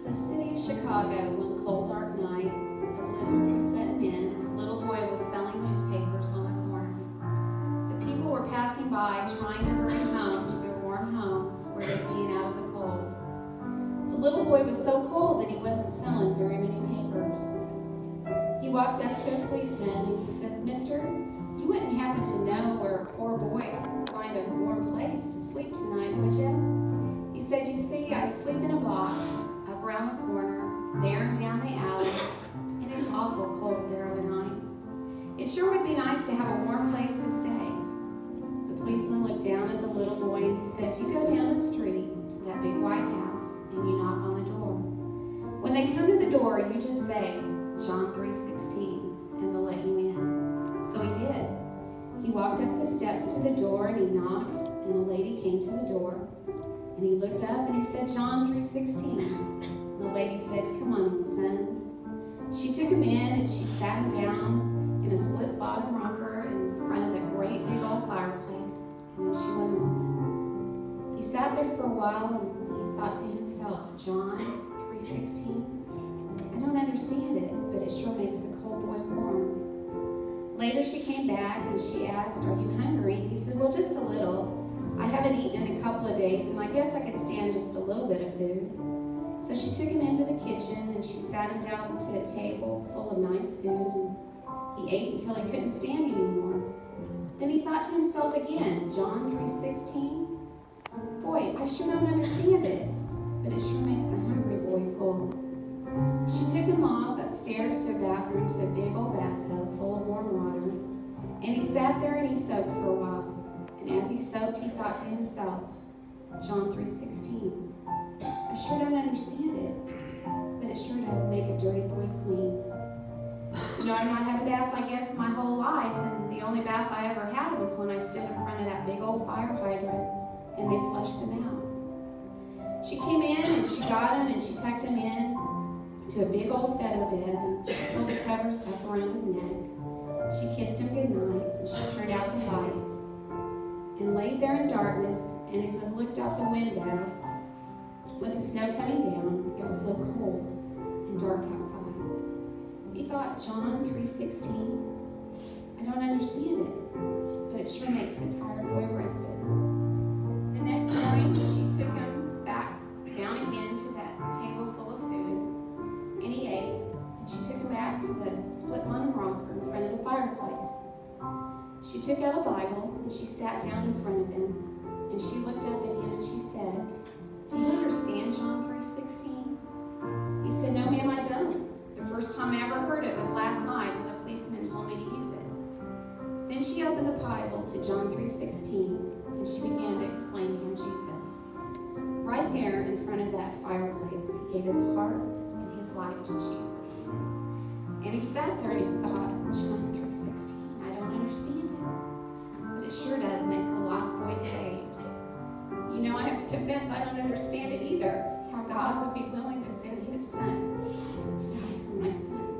The city of Chicago, one cold, dark night, a blizzard was setting in, and a little boy was selling newspapers on the corner. The people were passing by, trying to hurry home to their warm homes where they'd be out of the cold. The little boy was so cold that he wasn't selling very many papers. He walked up to a policeman and he said, "Mister, you wouldn't happen to know where a poor boy could find a warm place to sleep tonight, would you?" He said, "You see, I sleep in a box up around the corner, there and down the alley, and it's awful cold there of a night. It sure would be nice to have a warm place to stay." The policeman looked down at the little boy and he said, "You go down the street to that big white house and you knock on the door. When they come to the door, you just say, John 3:16, and they'll let you in." So he did. He walked up the steps to the door and he knocked, and a lady came to the door. And he looked up and he said, "John 3:16. The lady said, "Come on, son." She took him in and she sat him down in a split bottom rocker in front of the great big old fireplace, and then she went off. He sat there for a while and he thought to himself, John 3:16. I don't understand it, but it sure makes a cold boy warm. Later she came back and she asked, "Are you hungry?" And he said, "Well, just a little. I haven't eaten in a couple of days, and I guess I could stand just a little bit of food." So she took him into the kitchen, and she sat him down to a table full of nice food, and he ate until he couldn't stand anymore. Then he thought to himself again, John 3:16? Boy, I sure don't understand it, but it sure makes a hungry boy full. She took him off upstairs to a bathroom, to a big old bathtub full of warm water, and he sat there and he soaked for a while. And as he soaked, he thought to himself, John 3:16. I sure don't understand it, but it sure does make a dirty boy clean. You know, I've not had a bath, I guess, my whole life, and the only bath I ever had was when I stood in front of that big old fire hydrant, and they flushed them out. She came in and she got him and she tucked him in to a big old feather bed, and she pulled the covers up around his neck. She kissed him goodnight, and she turned out the lights, and laid there in darkness, and as he looked out the window, with the snow coming down, it was so cold and dark outside. He thought, John 3:16, I don't understand it, but it sure makes a tired boy rested. The next morning, she took him back down again to that table full of food, and he ate, and she took him back to the split bottom rocker in front of the fireplace. She took out a Bible, and she sat down in front of him, and she looked up at him, and she said, "Do you understand John 3:16? He said, "No, ma'am, I don't. The first time I ever heard it was last night when the policeman told me to use it." Then she opened the Bible to John 3:16, and she began to explain to him Jesus. Right there in front of that fireplace, he gave his heart and his life to Jesus. And he sat there and he thought, John 3:16, I don't understand it, but it sure does make the lost boy saved. You know, I have to confess I don't understand it either, how God would be willing to send his son to die for my sin.